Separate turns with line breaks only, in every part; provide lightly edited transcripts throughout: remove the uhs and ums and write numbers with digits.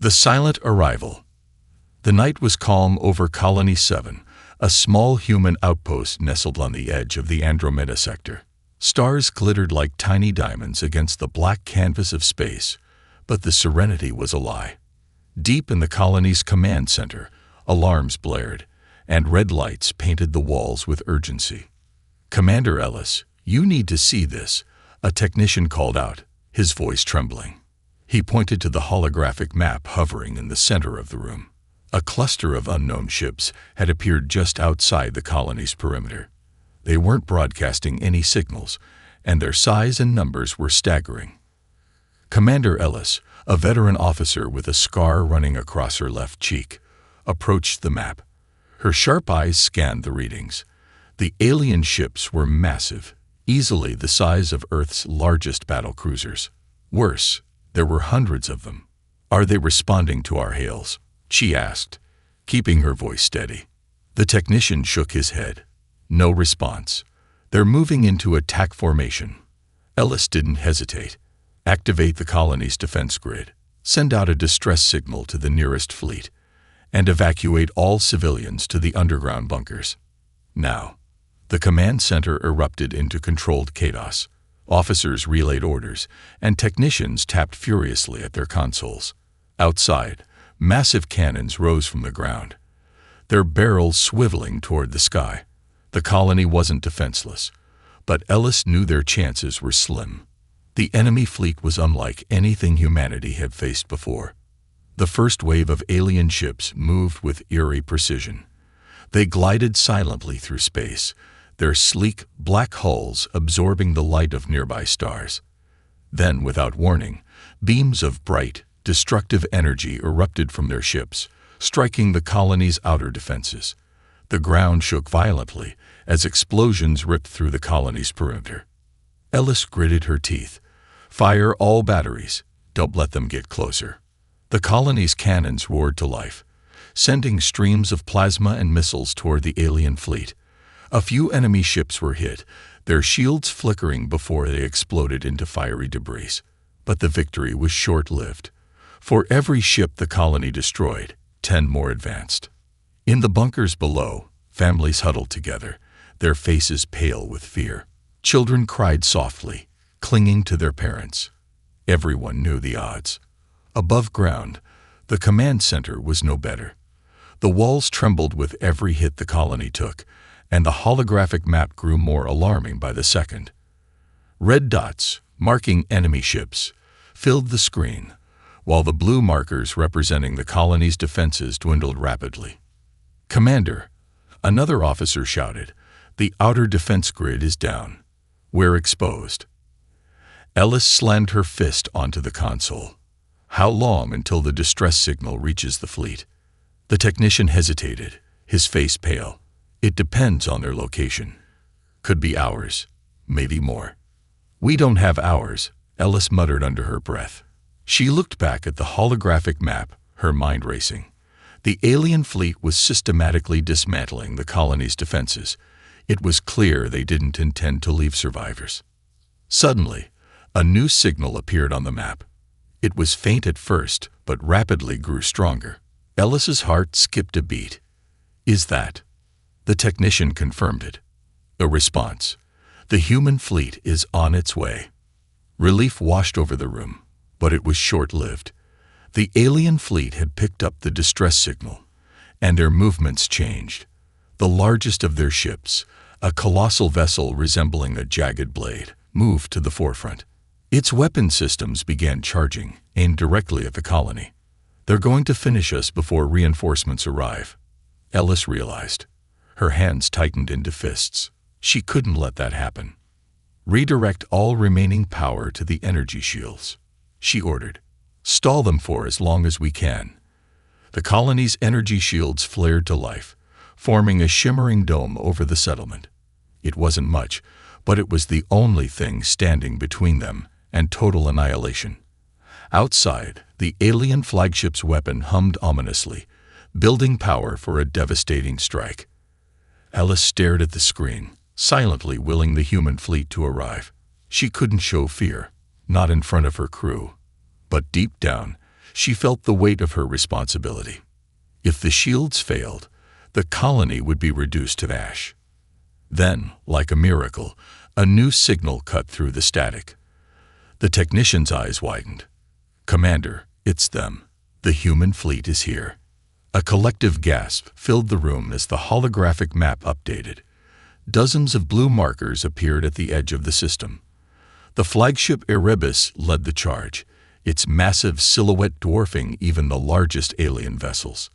The Silent Arrival. The night was calm over Colony 7, a small human outpost nestled on the edge of the Andromeda sector. Stars glittered like tiny diamonds against the black canvas of space, but the serenity was a lie. Deep in the colony's command center, alarms blared, and red lights painted the walls with urgency. "Commander Ellis, you need to see this," a technician called out, his voice trembling. He pointed to the holographic map hovering in the center of the room. A cluster of unknown ships had appeared just outside the colony's perimeter. They weren't broadcasting any signals, and their size and numbers were staggering. Commander Ellis, a veteran officer with a scar running across her left cheek, approached the map. Her sharp eyes scanned the readings. The alien ships were massive, easily the size of Earth's largest battlecruisers. Worse, there were hundreds of them. "Are they responding to our hails?" she asked, keeping her voice steady. The technician shook his head. No response. "They're moving into attack formation." Ellis didn't hesitate. "Activate the colony's defense grid. Send out a distress signal to the nearest fleet, and evacuate all civilians to the underground bunkers. Now." The command center erupted into controlled chaos. Officers relayed orders, and technicians tapped furiously at their consoles. Outside, massive cannons rose from the ground, their barrels swiveling toward the sky. The colony wasn't defenseless, but Ellis knew their chances were slim. The enemy fleet was unlike anything humanity had faced before. The first wave of alien ships moved with eerie precision. They glided silently through space, their sleek, black hulls absorbing the light of nearby stars. Then, without warning, beams of bright, destructive energy erupted from their ships, striking the colony's outer defenses. The ground shook violently as explosions ripped through the colony's perimeter. Ellis gritted her teeth. "Fire all batteries. Don't let them get closer." The colony's cannons roared to life, sending streams of plasma and missiles toward the alien fleet. A few enemy ships were hit, their shields flickering before they exploded into fiery debris. But the victory was short-lived. For every ship the colony destroyed, 10 more advanced. In the bunkers below, families huddled together, their faces pale with fear. Children cried softly, clinging to their parents. Everyone knew the odds. Above ground, the command center was no better. The walls trembled with every hit the colony took, and the holographic map grew more alarming by the second. Red dots, marking enemy ships, filled the screen, while the blue markers representing the colony's defenses dwindled rapidly. "Commander," another officer shouted, "the outer defense grid is down. We're exposed." Ellis slammed her fist onto the console. "How long until the distress signal reaches the fleet?" The technician hesitated, his face pale. "It depends on their location. Could be hours, maybe more." "We don't have hours," Ellis muttered under her breath. She looked back at the holographic map, her mind racing. The alien fleet was systematically dismantling the colony's defenses. It was clear they didn't intend to leave survivors. Suddenly, a new signal appeared on the map. It was faint at first, but rapidly grew stronger. Ellis's heart skipped a beat. "Is that?" The technician confirmed it. A response. "The human fleet is on its way." Relief washed over the room, but it was short-lived. The alien fleet had picked up the distress signal, and their movements changed. The largest of their ships, a colossal vessel resembling a jagged blade, moved to the forefront. Its weapon systems began charging, aimed directly at the colony. "They're going to finish us before reinforcements arrive," Ellis realized. Her hands tightened into fists. She couldn't let that happen. "Redirect all remaining power to the energy shields," she ordered. "Stall them for as long as we can." The colony's energy shields flared to life, forming a shimmering dome over the settlement. It wasn't much, but it was the only thing standing between them and total annihilation. Outside, the alien flagship's weapon hummed ominously, building power for a devastating strike. Ellis stared at the screen, silently willing the human fleet to arrive. She couldn't show fear, not in front of her crew. But deep down, She felt the weight of her responsibility. If the shields failed, the colony would be reduced to ash. Then, like a miracle, a new signal cut through the static. The technician's eyes widened. "Commander, it's them. The human fleet is here." A collective gasp filled the room as the holographic map updated. Dozens of blue markers appeared at the edge of the system. The flagship Erebus led the charge, its massive silhouette dwarfing even the largest alien vessels.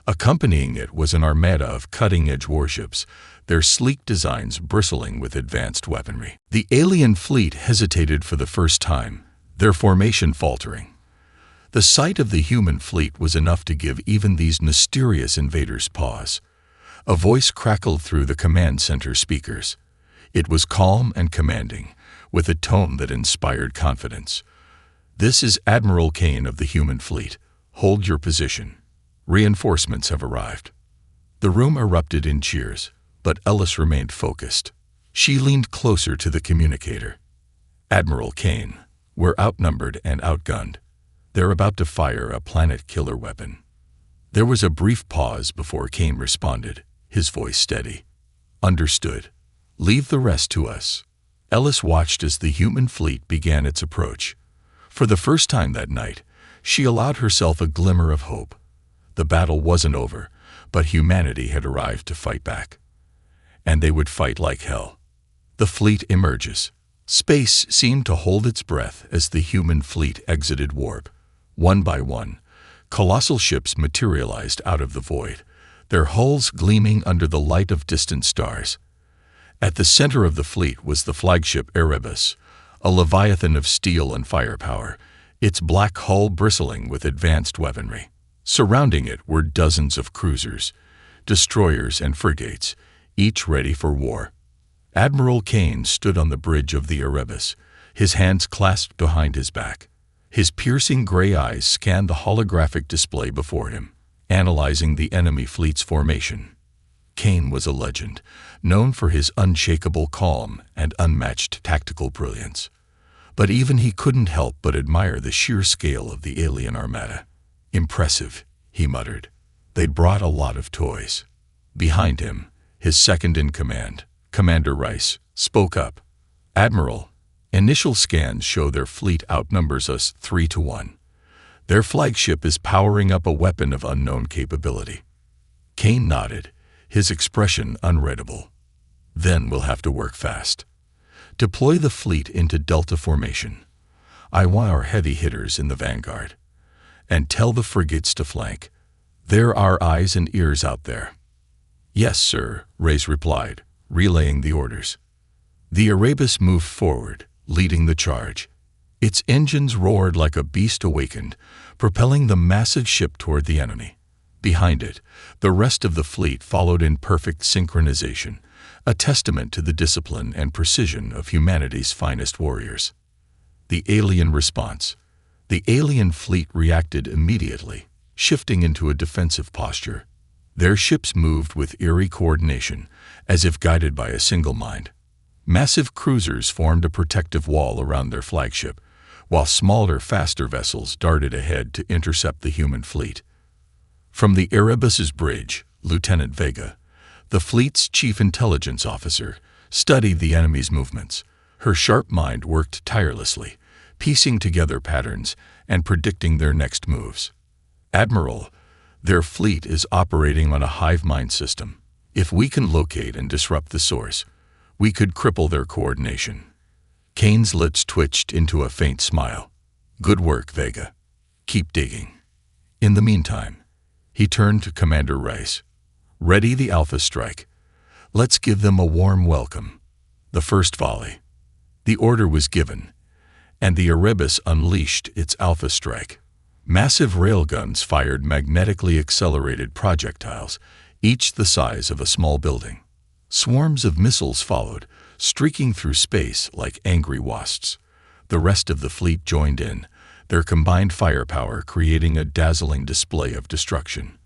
Accompanying it was an armada of cutting-edge warships, their sleek designs bristling with advanced weaponry. The alien fleet hesitated for the first time, their formation faltering. The sight of the human fleet was enough to give even these mysterious invaders pause. A voice crackled through the command center speakers. It was calm and commanding, with a tone that inspired confidence. "This is Admiral Kane of the human fleet. Hold your position. Reinforcements have arrived." The room erupted in cheers, but Ellis remained focused. She leaned closer to the communicator. "Admiral Kane, we're outnumbered and outgunned. They're about to fire a planet-killer weapon." There was a brief pause before Kane responded, his voice steady. "Understood. Leave the rest to us." Ellis watched as the human fleet began its approach. For the first time that night, she allowed herself a glimmer of hope. The battle wasn't over, but humanity had arrived to fight back. And they would fight like hell. The fleet emerges. Space seemed to hold its breath as the human fleet exited warp. One by one, colossal ships materialized out of the void, their hulls gleaming under the light of distant stars. At the center of the fleet was the flagship Erebus, a leviathan of steel and firepower, its black hull bristling with advanced weaponry. Surrounding it were dozens of cruisers, destroyers, and frigates, each ready for war. Admiral Kane stood on the bridge of the Erebus, his hands clasped behind his back. His piercing gray eyes scanned the holographic display before him, analyzing the enemy fleet's formation. Kane was a legend, known for his unshakable calm and unmatched tactical brilliance. But even he couldn't help but admire the sheer scale of the alien armada. "Impressive," he muttered. "They'd brought a lot of toys." Behind him, his second-in-command, Commander Rice, spoke up. "Admiral, initial scans show their fleet outnumbers us 3-1. Their flagship is powering up a weapon of unknown capability." Kane nodded, his expression unreadable. "Then we'll have to work fast. Deploy the fleet into Delta formation. I want our heavy hitters in the vanguard. And tell the frigates to flank. There are eyes and ears out there." "Yes, sir," Rice replied, relaying the orders. The Erebus moved forward, leading the charge. Its engines roared like a beast awakened, propelling the massive ship toward the enemy. Behind it, the rest of the fleet followed in perfect synchronization, a testament to the discipline and precision of humanity's finest warriors. The alien response. The alien fleet reacted immediately, shifting into a defensive posture. Their ships moved with eerie coordination, as if guided by a single mind. Massive cruisers formed a protective wall around their flagship, while smaller, faster vessels darted ahead to intercept the human fleet. From the Erebus's bridge, Lieutenant Vega, the fleet's chief intelligence officer, studied the enemy's movements. Her sharp mind worked tirelessly, piecing together patterns and predicting their next moves. "Admiral, their fleet is operating on a hive mind system. If we can locate and disrupt the source, we could cripple their coordination." Kane's lips twitched into a faint smile. "Good work, Vega. Keep digging." In the meantime, he turned to Commander Rice. "Ready the Alpha strike. Let's give them a warm welcome." The first volley. The order was given, and the Erebus unleashed its Alpha strike. Massive railguns fired magnetically accelerated projectiles, each the size of a small building. Swarms of missiles followed, streaking through space like angry wasps. The rest of the fleet joined in, their combined firepower creating a dazzling display of destruction.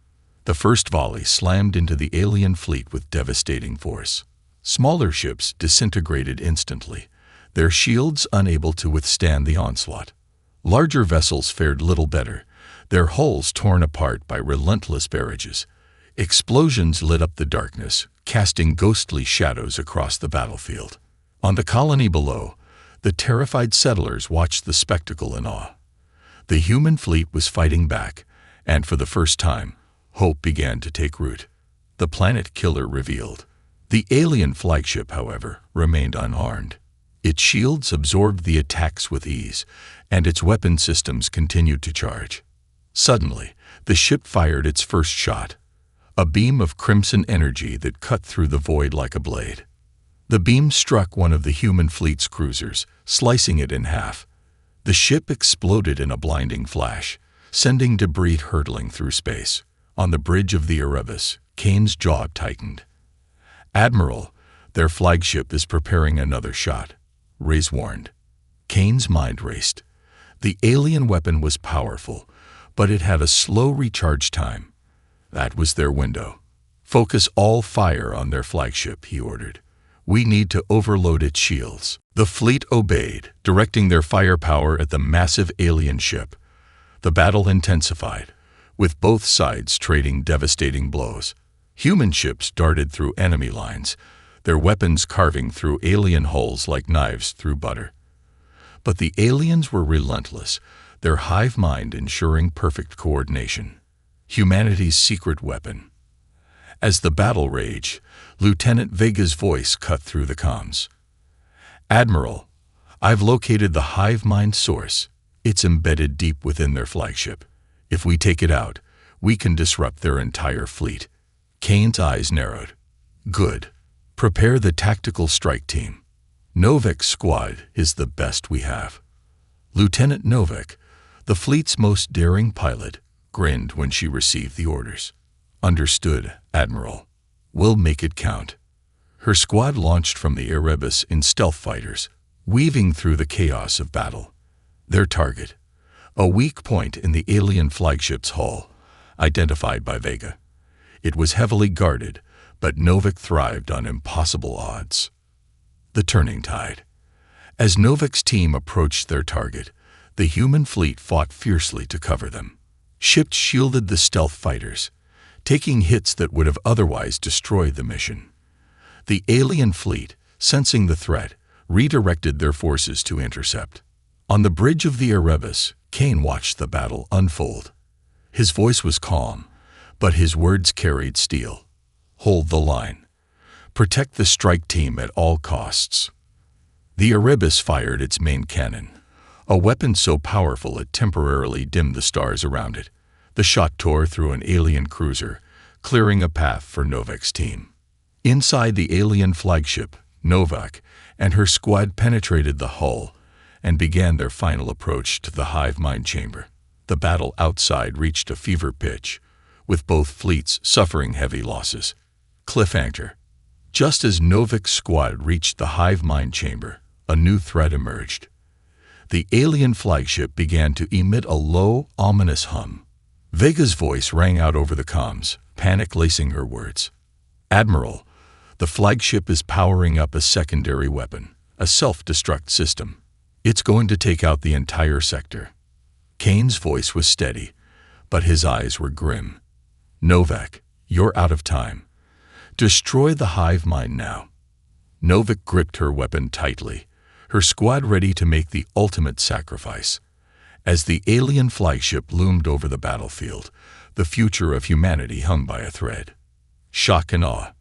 The first volley slammed into the alien fleet with devastating force. Smaller ships disintegrated instantly, their shields unable to withstand the onslaught. Larger vessels fared little better, their hulls torn apart by relentless barrages. Explosions lit up the darkness, casting ghostly shadows across the battlefield. On the colony below, the terrified settlers watched the spectacle in awe. The human fleet was fighting back, and for the first time, hope began to take root. The planet killer revealed. The alien flagship, however, remained unharmed. Its shields absorbed the attacks with ease, and its weapon systems continued to charge. Suddenly, the ship fired its first shot, a beam of crimson energy that cut through the void like a blade. The beam struck one of the human fleet's cruisers, slicing it in half. The ship exploded in a blinding flash, sending debris hurtling through space. On the bridge of the Erebus, Kane's jaw tightened. "Admiral, their flagship is preparing another shot," Reyes warned. Kane's mind raced. The alien weapon was powerful, but it had a slow recharge time. That was their window. "Focus all fire on their flagship," he ordered. "We need to overload its shields." The fleet obeyed, directing their firepower at the massive alien ship. The battle intensified, with both sides trading devastating blows. Human ships darted through enemy lines, their weapons carving through alien hulls like knives through butter. But the aliens were relentless, their hive mind ensuring perfect coordination. Humanity's secret weapon. As the battle raged, Lieutenant Vega's voice cut through the comms. "Admiral, I've located the hive mind source. It's embedded deep within their flagship. If we take it out, we can disrupt their entire fleet." Kane's eyes narrowed. "Good. Prepare the tactical strike team. Novak's squad is the best we have." Lieutenant Novak, the fleet's most daring pilot, grinned when she received the orders. "Understood, Admiral. We'll make it count." Her squad launched from the Erebus in stealth fighters, weaving through the chaos of battle. Their target, a weak point in the alien flagship's hull, identified by Vega. It was heavily guarded, but Novak thrived on impossible odds. The turning tide. As Novak's team approached their target, the human fleet fought fiercely to cover them. Ships shielded the stealth fighters, taking hits that would have otherwise destroyed the mission. The alien fleet, sensing the threat, redirected their forces to intercept. On the bridge of the Erebus, Kane watched the battle unfold. His voice was calm, but his words carried steel. "Hold the line. Protect the strike team at all costs." The Erebus fired its main cannon, a weapon so powerful it temporarily dimmed the stars around it. The shot tore through an alien cruiser, clearing a path for Novak's team. Inside the alien flagship, Novak and her squad penetrated the hull and began their final approach to the hive mind chamber. The battle outside reached a fever pitch, with both fleets suffering heavy losses. Cliffhanger. Just as Novak's squad reached the hive mind chamber, a new threat emerged. The alien flagship began to emit a low, ominous hum. Vega's voice rang out over the comms, panic lacing her words. "Admiral, the flagship is powering up a secondary weapon, a self-destruct system. It's going to take out the entire sector." Kane's voice was steady, but his eyes were grim. "Novak, you're out of time. Destroy the hive mind now." Novak gripped her weapon tightly, her squad ready to make the ultimate sacrifice. As the alien flagship loomed over the battlefield, the future of humanity hung by a thread. Shock and awe.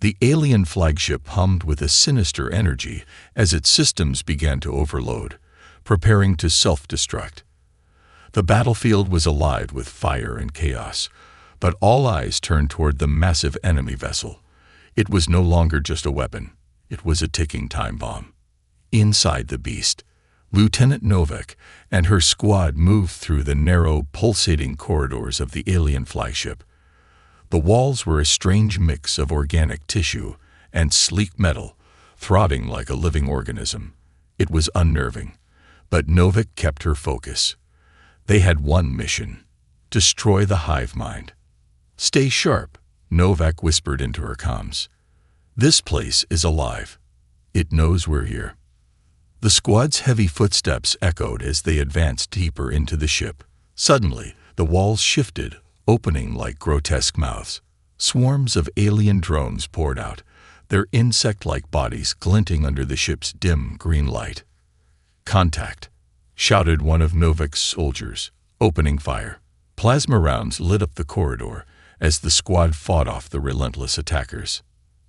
The alien flagship hummed with a sinister energy as its systems began to overload, preparing to self-destruct. The battlefield was alive with fire and chaos, but all eyes turned toward the massive enemy vessel. It was no longer just a weapon. It was a ticking time bomb. Inside the beast, Lieutenant Novak and her squad moved through the narrow, pulsating corridors of the alien flagship. The walls were a strange mix of organic tissue and sleek metal, throbbing like a living organism. It was unnerving, but Novak kept her focus. They had one mission: destroy the hive mind. "Stay sharp," Novak whispered into her comms. "This place is alive. It knows we're here." The squad's heavy footsteps echoed as they advanced deeper into the ship. Suddenly, The walls shifted, opening like grotesque mouths. Swarms of alien drones poured out, their insect-like bodies glinting under the ship's dim green light. "Contact!" shouted one of Novik's soldiers, opening fire. Plasma rounds lit up the corridor as the squad fought off the relentless attackers.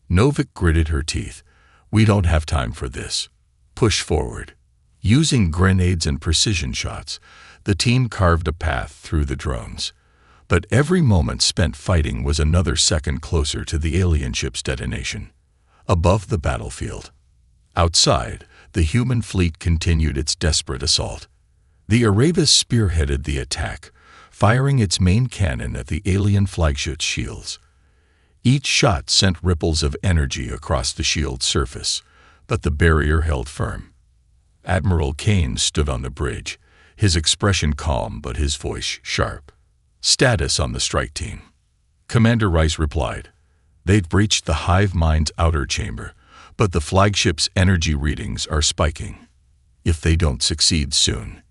Novik gritted her teeth. "We don't have time for this. Push forward." Using grenades and precision shots, the team carved a path through the drones. But every moment spent fighting was another second closer to the alien ship's detonation. Above the battlefield. Outside, the human fleet continued its desperate assault. The Erebus spearheaded the attack, firing its main cannon at the alien flagship's shields. Each shot sent ripples of energy across the shield's surface, but the barrier held firm. Admiral Kane stood on the bridge, his expression calm but his voice sharp. "Status on the strike team." Commander Rice replied. "They've breached the hive mind's outer chamber, but the flagship's energy readings are spiking. If they don't succeed soon."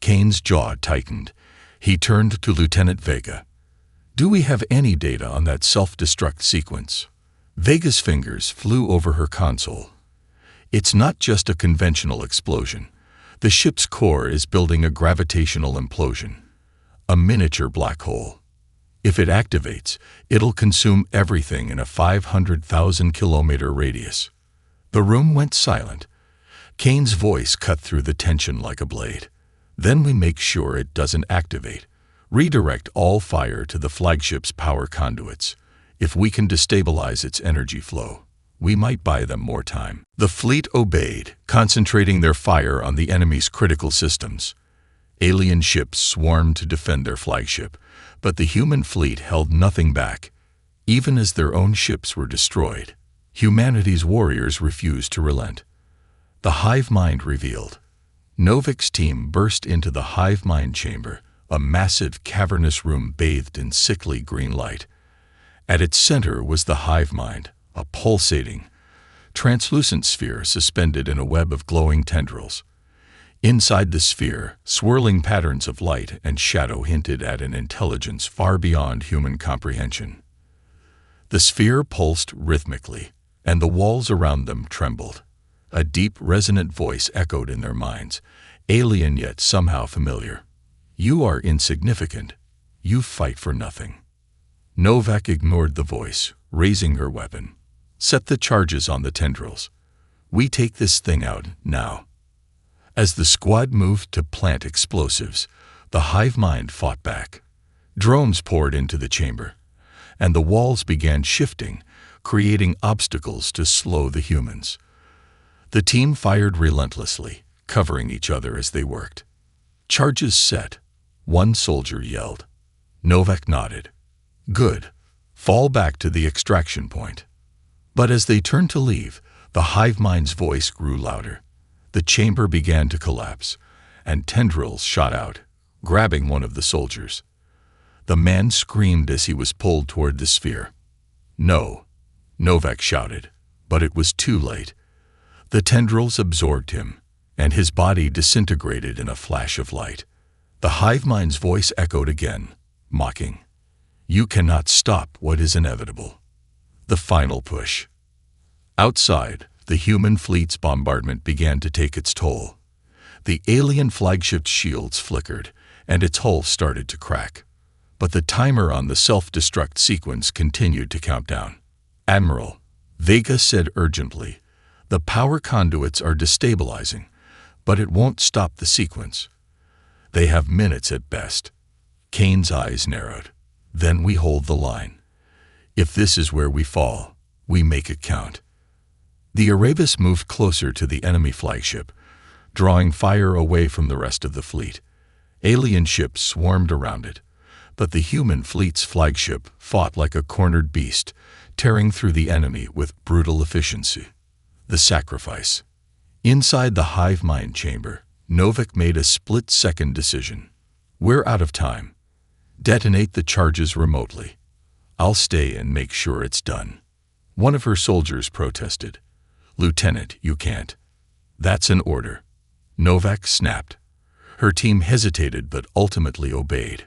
Kane's jaw tightened. He turned to Lieutenant Vega. "Do we have any data on that self-destruct sequence?" Vega's fingers flew over her console. "It's not just a conventional explosion. The ship's core is building a gravitational implosion. A miniature black hole. If it activates, it'll consume everything in a 500,000-kilometer radius." The room went silent. Kane's voice cut through the tension like a blade. "Then we make sure it doesn't activate. Redirect all fire to the flagship's power conduits. If we can destabilize its energy flow, we might buy them more time." The fleet obeyed, concentrating their fire on the enemy's critical systems. Alien ships swarmed to defend their flagship, but the human fleet held nothing back. Even as their own ships were destroyed, humanity's warriors refused to relent. The hive mind revealed. Novik's team burst into the hive mind chamber, a massive cavernous room bathed in sickly green light. At its center was the hive mind, a pulsating, translucent sphere suspended in a web of glowing tendrils. Inside the sphere, swirling patterns of light and shadow hinted at an intelligence far beyond human comprehension. The sphere pulsed rhythmically, and the walls around them trembled. A deep, resonant voice echoed in their minds, alien yet somehow familiar. "You are insignificant. You fight for nothing." Novak ignored the voice, raising her weapon. "Set the charges on the tendrils. We take this thing out now." As the squad moved to plant explosives, the hive mind fought back. Drones poured into the chamber, and the walls began shifting, creating obstacles to slow the humans. The team fired relentlessly, covering each other as they worked. "Charges set," one soldier yelled. Novak nodded. "Good. Fall back to the extraction point." But as they turned to leave, the hive mind's voice grew louder. The chamber began to collapse, and tendrils shot out, grabbing one of the soldiers. The man screamed as he was pulled toward the sphere. "No," Novak shouted, but it was too late. The tendrils absorbed him, and his body disintegrated in a flash of light. The hive mind's voice echoed again, mocking. "You cannot stop what is inevitable." The final push. Outside, the human fleet's bombardment began to take its toll. The alien flagship's shields flickered, and its hull started to crack. But the timer on the self-destruct sequence continued to count down. "Admiral," Vega said urgently, "the power conduits are destabilizing, but it won't stop the sequence. They have minutes at best." Kane's eyes narrowed. "Then we hold the line. If this is where we fall, we make it count." The Erebus moved closer to the enemy flagship, drawing fire away from the rest of the fleet. Alien ships swarmed around it, but the human fleet's flagship fought like a cornered beast, tearing through the enemy with brutal efficiency. The sacrifice. Inside the hive mind chamber, Novik made a split-second decision. "We're out of time. Detonate the charges remotely. I'll stay and make sure it's done." One of her soldiers protested. "Lieutenant, you can't." "That's an order." Novak snapped. Her team hesitated but ultimately obeyed.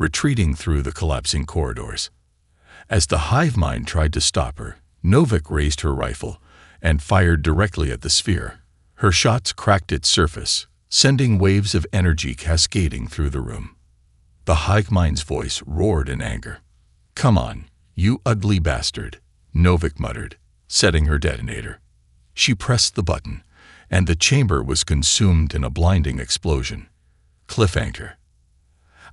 retreating through the collapsing corridors. As the hive mind tried to stop her, Novik raised her rifle and fired directly at the sphere. Her shots cracked its surface, sending waves of energy cascading through the room. The hive mind's voice roared in anger. "Come on, you ugly bastard," Novik muttered, setting her detonator. She pressed the button, and the chamber was consumed in a blinding explosion. Cliffhanger.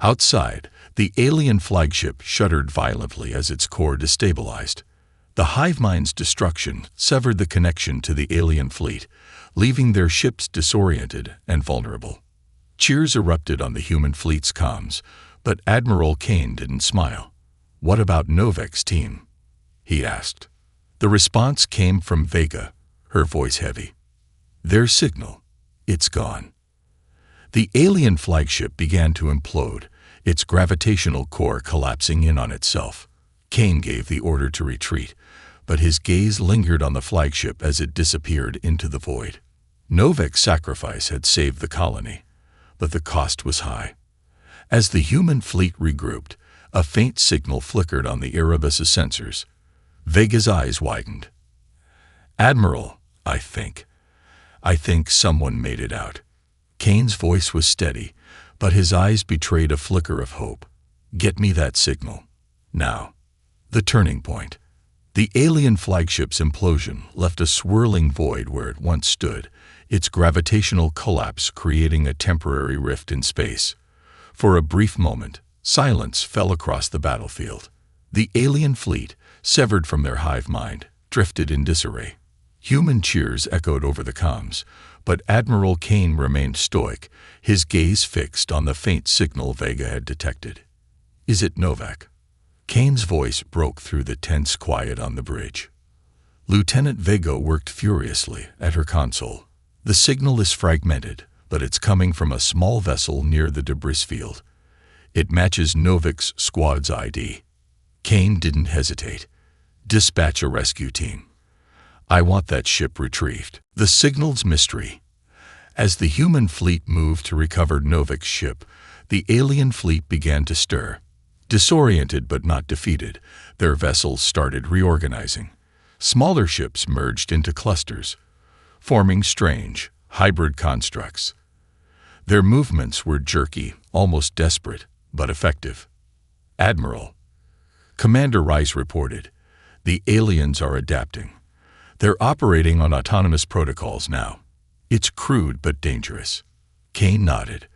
Outside, the alien flagship shuddered violently as its core destabilized. The hive mind's destruction severed the connection to the alien fleet, leaving their ships disoriented and vulnerable. Cheers erupted on the human fleet's comms, but Admiral Kane didn't smile. "What about Novik's team?" he asked. The response came from Vega, her voice heavy. "Their signal. It's gone." The alien flagship began to implode, its gravitational core collapsing in on itself. Kane gave the order to retreat, but his gaze lingered on the flagship as it disappeared into the void. Novik's sacrifice had saved the colony, but the cost was high. As the human fleet regrouped, a faint signal flickered on the Erebus's sensors. Vega's eyes widened. "Admiral, I think someone made it out." Kane's voice was steady, but his eyes betrayed a flicker of hope. "Get me that signal. Now." The turning point. The alien flagship's implosion left a swirling void where it once stood, its gravitational collapse creating a temporary rift in space. For a brief moment, silence fell across the battlefield. The alien fleet, severed from their hive mind, drifted in disarray. Human cheers echoed over the comms, but Admiral Kane remained stoic, his gaze fixed on the faint signal Vega had detected. "Is it Novik?" Kane's voice broke through the tense quiet on the bridge. Lieutenant Vega worked furiously at her console. "The signal is fragmented, but it's coming from a small vessel near the debris field. It matches Novik's squad's ID." Kane didn't hesitate. "Dispatch a rescue team. I want that ship retrieved." The signal's mystery. As the human fleet moved to recover Novik's ship, the alien fleet began to stir. Disoriented but not defeated, their vessels started reorganizing. Smaller ships merged into clusters, forming strange, hybrid constructs. Their movements were jerky, almost desperate, but effective. "Admiral," Commander Rice reported, "the aliens are adapting. They're operating on autonomous protocols now. It's crude but dangerous." Kane nodded.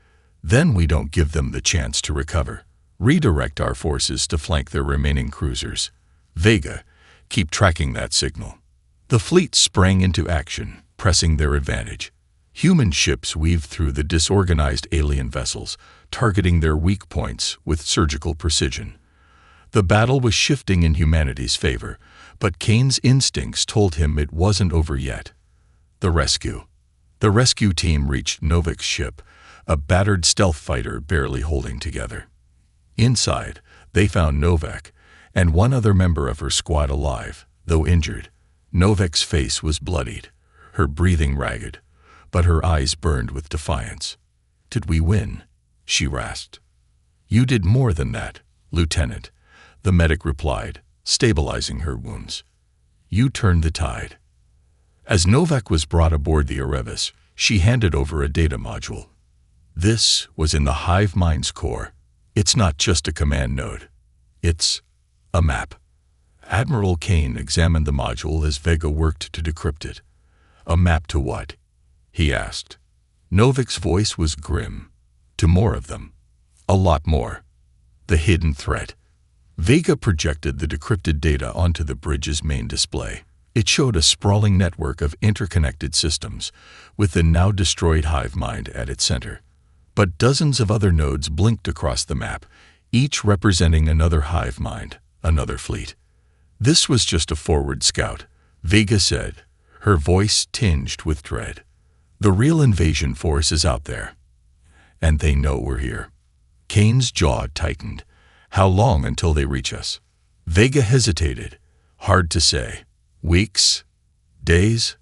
"Then we don't give them the chance to recover. Redirect our forces to flank their remaining cruisers. Vega, keep tracking that signal." The fleet sprang into action, pressing their advantage. Human ships weaved through the disorganized alien vessels, targeting their weak points with surgical precision. The battle was shifting in humanity's favor, but Kane's instincts told him it wasn't over yet. The rescue. The rescue team reached Novik's ship, a battered stealth fighter barely holding together. Inside, they found Novik and one other member of her squad alive, though injured. Novik's face was bloodied, her breathing ragged, but her eyes burned with defiance. "Did we win?" she rasped. "You did more than that, Lieutenant," the medic replied, stabilizing her wounds. "You turned the tide." As Novik was brought aboard the Erebus, she handed over a data module. This was in the hive mind's core. It's not just a command node. It's a map. Admiral Kane examined the module as Vega worked to decrypt it. "A map to what?" he asked. Novik's voice was grim. "To more of them. A lot more. The hidden threat." Vega projected the decrypted data onto the bridge's main display. It showed a sprawling network of interconnected systems, with the now destroyed hive mind at its center. But dozens of other nodes blinked across the map, each representing another hive mind, another fleet. "This was just a forward scout," Vega said, her voice tinged with dread. "The real invasion force is out there. And they know we're here." Kane's jaw tightened. "How long until they reach us?" Vega hesitated. "Hard to say. Weeks? Days?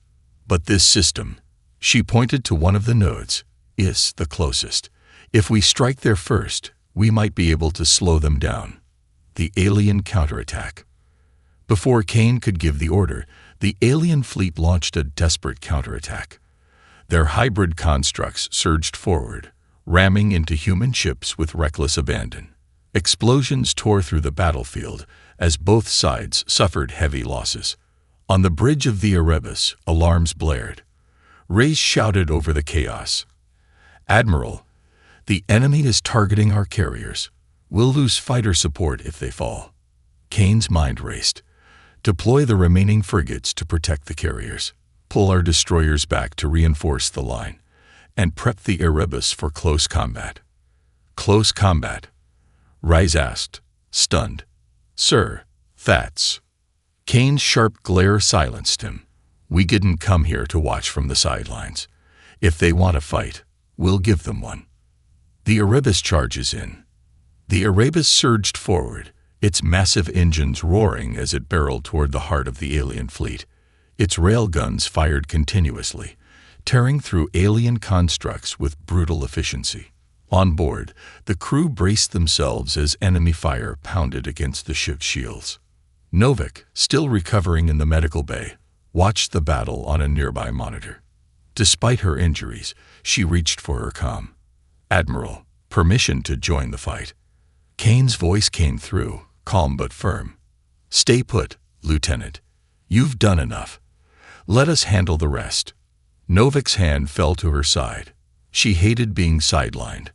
But this system," she pointed to one of the nodes, "is the closest. If we strike there first, We might be able to slow them down. The alien counterattack. Before Kane could give the order, the alien fleet launched a desperate counterattack. Their hybrid constructs surged forward, ramming into human ships with reckless abandon. Explosions tore through the battlefield as both sides suffered heavy losses. On the bridge of the Erebus, alarms blared. Reyes shouted over the chaos. "Admiral, the enemy is targeting our carriers. We'll lose fighter support if they fall." Kane's mind raced. Deploy the remaining frigates to protect the carriers. Pull our destroyers back to reinforce the line. And prep the Erebus for close combat. Close combat? Reyes asked, stunned. "Sir, that's..." Kane's sharp glare silenced him. "We didn't come here to watch from the sidelines. If they want a fight, we'll give them one." The Erebus charges in. The Erebus surged forward, its massive engines roaring as it barreled toward the heart of the alien fleet. Its railguns fired continuously, tearing through alien constructs with brutal efficiency. On board, the crew braced themselves as enemy fire pounded against the ship's shields. Novik, still recovering in the medical bay, watched the battle on a nearby monitor. Despite her injuries, she reached for her comm. "Admiral, permission to join the fight." Kane's voice came through, calm but firm. "Stay put, Lieutenant. You've done enough. Let us handle the rest." Novik's hand fell to her side. She hated being sidelined,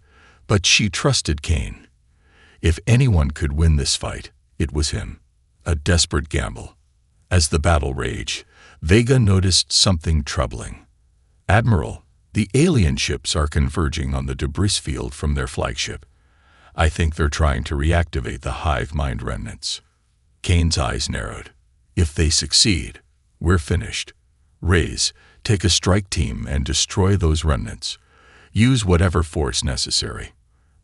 but she trusted Kane. If anyone could win this fight, it was him. A desperate gamble. As the battle raged, Vega noticed something troubling. "Admiral, the alien ships are converging on the debris field from their flagship. I think they're trying to reactivate the hive mind remnants." Kane's eyes narrowed. "If they succeed, we're finished. Reyes, take a strike team and destroy those remnants. Use whatever force necessary."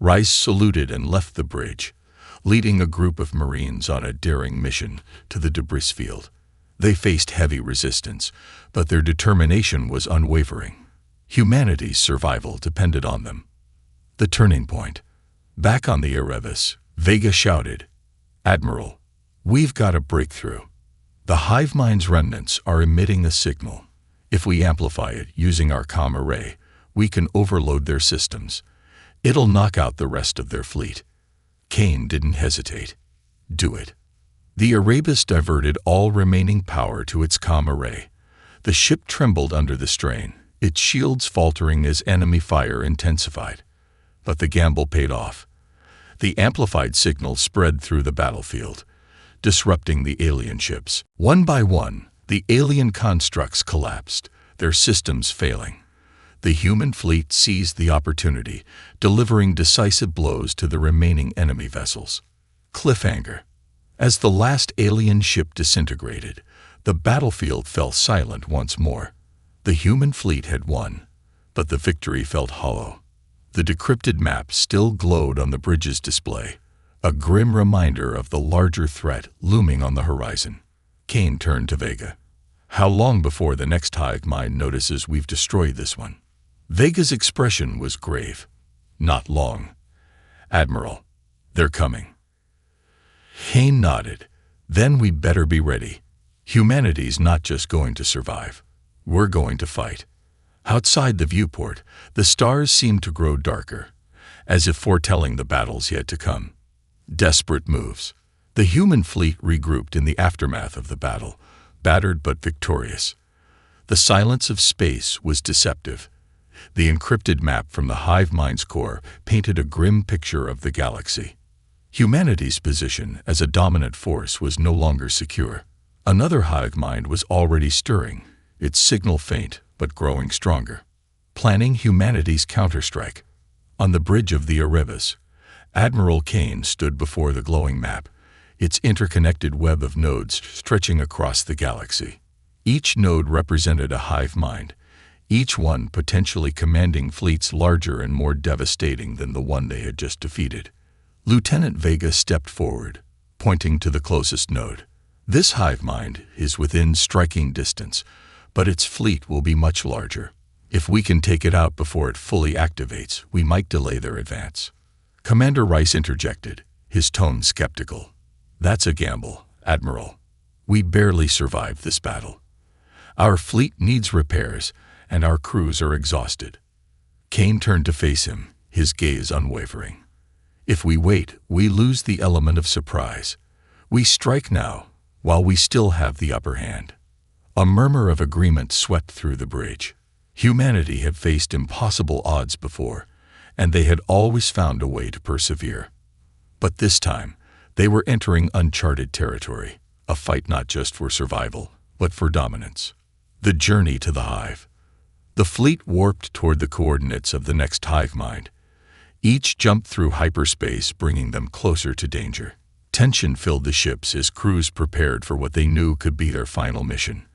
Reyes saluted and left the bridge, leading a group of Marines on a daring mission to the debris field. They faced heavy resistance, but their determination was unwavering. Humanity's survival depended on them. The turning point. Back on the Erebus, Vega shouted, "Admiral, we've got a breakthrough. The hive mind's remnants are emitting a signal. If we amplify it using our comm array, we can overload their systems. It'll knock out the rest of their fleet." Kane didn't hesitate. "Do it." The Erebus diverted all remaining power to its comm array. The ship trembled under the strain, its shields faltering as enemy fire intensified. But the gamble paid off. The amplified signal spread through the battlefield, disrupting the alien ships. One by one, the alien constructs collapsed, their systems failing. The human fleet seized the opportunity, delivering decisive blows to the remaining enemy vessels. Cliffhanger. As the last alien ship disintegrated, the battlefield fell silent once more. The human fleet had won, but the victory felt hollow. The decrypted map still glowed on the bridge's display, a grim reminder of the larger threat looming on the horizon. Kane turned to Vega. "How long before the next hive mind notices we've destroyed this one?" Vega's expression was grave. "Not long. Admiral, they're coming." Kane nodded. "Then we'd better be ready. Humanity's not just going to survive. We're going to fight." Outside the viewport, the stars seemed to grow darker, as if foretelling the battles yet to come. Desperate moves. The human fleet regrouped in the aftermath of the battle, battered but victorious. The silence of space was deceptive. The encrypted map from the hive mind's core painted a grim picture of the galaxy. Humanity's position as a dominant force was no longer secure. Another hive mind was already stirring, its signal faint but growing stronger, planning humanity's counterstrike. On the bridge of the Erebus, Admiral Kane stood before the glowing map, its interconnected web of nodes stretching across the galaxy. Each node represented a hive mind, each one potentially commanding fleets larger and more devastating than the one they had just defeated. Lieutenant Vega stepped forward, pointing to the closest node. "This hive mind is within striking distance, but its fleet will be much larger. If we can take it out before it fully activates, we might delay their advance." Commander Rice interjected, his tone skeptical. "That's a gamble, Admiral. We barely survived this battle. Our fleet needs repairs, and our crews are exhausted." Kane turned to face him, his gaze unwavering. "If we wait, we lose the element of surprise. We strike now, while we still have the upper hand." A murmur of agreement swept through the bridge. Humanity had faced impossible odds before, and they had always found a way to persevere. But this time, they were entering uncharted territory, a fight not just for survival, but for dominance. The journey to the hive. The fleet warped toward the coordinates of the next hive mind. Each jumped through hyperspace, bringing them closer to danger. Tension filled the ships as crews prepared for what they knew could be their final mission.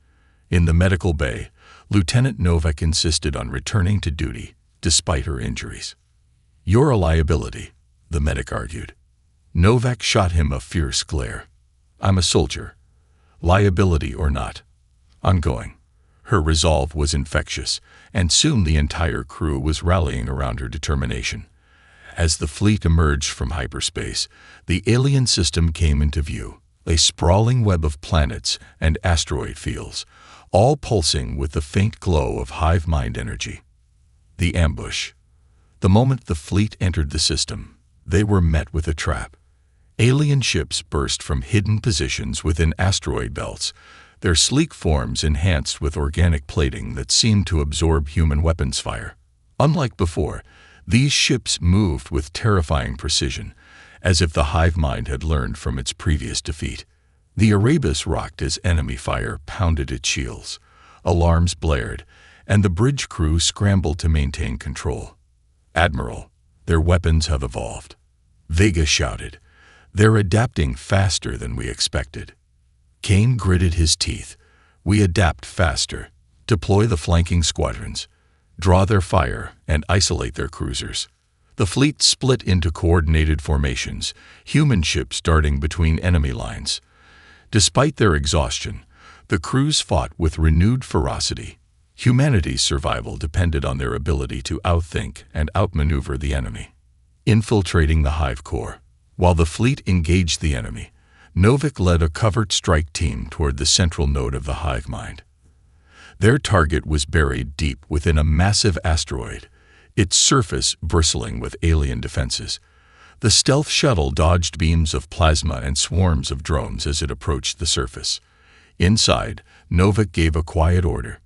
In the medical bay, Lieutenant Novak insisted on returning to duty, despite her injuries. "You're a liability," the medic argued. Novak shot him a fierce glare. "I'm a soldier. Liability or not, I'm going." Her resolve was infectious, and soon the entire crew was rallying around her determination. As the fleet emerged from hyperspace, the alien system came into view, a sprawling web of planets and asteroid fields, all pulsing with the faint glow of hive mind energy. The ambush. The moment the fleet entered the system, they were met with a trap. Alien ships burst from hidden positions within asteroid belts, their sleek forms enhanced with organic plating that seemed to absorb human weapons fire. Unlike before, these ships moved with terrifying precision, as if the hive mind had learned from its previous defeat. The Erebus rocked as enemy fire pounded its shields. Alarms blared, and the bridge crew scrambled to maintain control. "Admiral, their weapons have evolved," Vega shouted. "They're adapting faster than we expected." Kane gritted his teeth. "We adapt faster. Deploy the flanking squadrons. Draw their fire and isolate their cruisers." The fleet split into coordinated formations, human ships darting between enemy lines. Despite their exhaustion, the crews fought with renewed ferocity. Humanity's survival depended on their ability to outthink and outmaneuver the enemy. Infiltrating the hive core. While the fleet engaged the enemy, Novak led a covert strike team toward the central node of the hive mind. Their target was buried deep within a massive asteroid, its surface bristling with alien defenses. The stealth shuttle dodged beams of plasma and swarms of drones as it approached the surface. Inside, Novak gave a quiet order.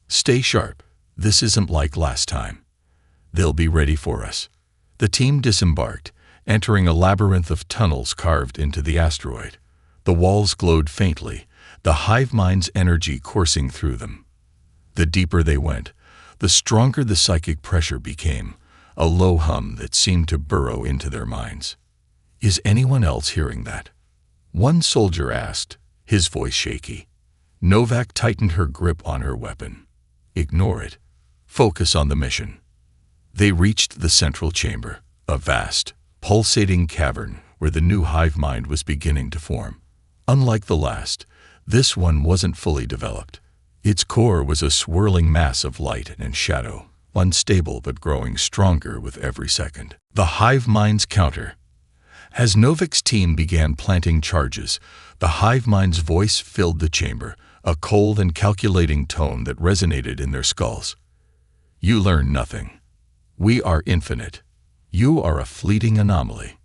"Stay sharp. This isn't like last time. They'll be ready for us." The team disembarked, entering a labyrinth of tunnels carved into the asteroid. The walls glowed faintly, the hive mind's energy coursing through them. The deeper they went, the stronger the psychic pressure became, a low hum that seemed to burrow into their minds. "Is anyone else hearing that?" one soldier asked, his voice shaky. Novak tightened her grip on her weapon. "Ignore it. Focus on the mission." They reached the central chamber, a vast, pulsating cavern where the new hive mind was beginning to form. Unlike the last, this one wasn't fully developed. Its core was a swirling mass of light and shadow, unstable but growing stronger with every second. The hive mind's counter. As Novak's team began planting charges, the hive mind's voice filled the chamber, a cold and calculating tone that resonated in their skulls. "You learn nothing. We are infinite. You are a fleeting anomaly."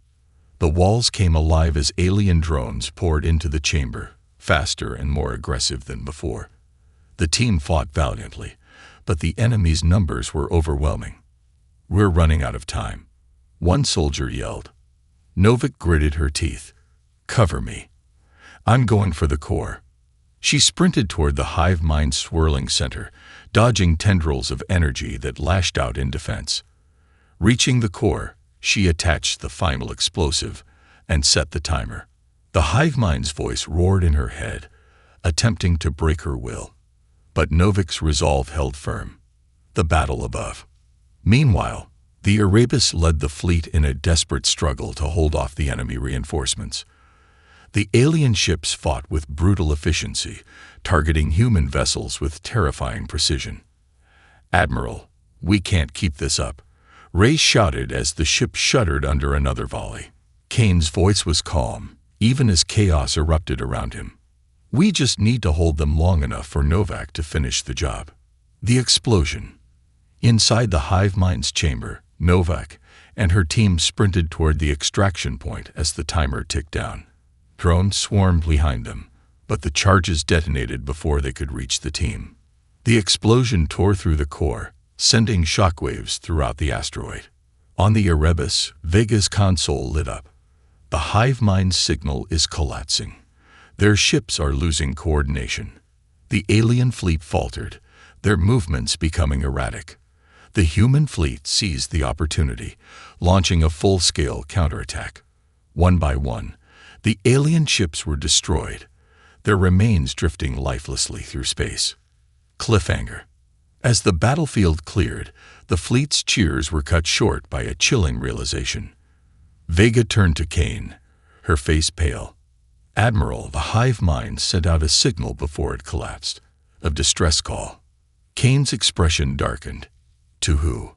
The walls came alive as alien drones poured into the chamber, faster and more aggressive than before. The team fought valiantly, but the enemy's numbers were overwhelming. "We're running out of time," one soldier yelled. Novak gritted her teeth. "Cover me. I'm going for the core." She sprinted toward the hive mind's swirling center, dodging tendrils of energy that lashed out in defense. Reaching the core, she attached the final explosive and set the timer. The hive mind's voice roared in her head, attempting to break her will. But Novak's resolve held firm. The battle above. Meanwhile, the Erebus led the fleet in a desperate struggle to hold off the enemy reinforcements. The alien ships fought with brutal efficiency, targeting human vessels with terrifying precision. "Admiral, we can't keep this up. Ray shouted as the ship shuddered under another volley. Kane's voice was calm, even as chaos erupted around him. We just need to hold them long enough for Novak to finish the job. The explosion. Inside the hive mind's chamber, Novak and her team sprinted toward the extraction point as the timer ticked down. Drones swarmed behind them, but the charges detonated before they could reach the team. The explosion tore through the core, sending shockwaves throughout the asteroid. On the Erebus, Vega's console lit up. The hive mind's signal is collapsing. Their ships are losing coordination. The alien fleet faltered, their movements becoming erratic. The human fleet seized the opportunity, launching a full-scale counterattack. One by one, the alien ships were destroyed, their remains drifting lifelessly through space. Cliffhanger. As the battlefield cleared, the fleet's cheers were cut short by a chilling realization. Vega turned to Kane, her face pale. Admiral, the hive mind sent out a signal before it collapsed, a distress call. Kane's expression darkened. To who?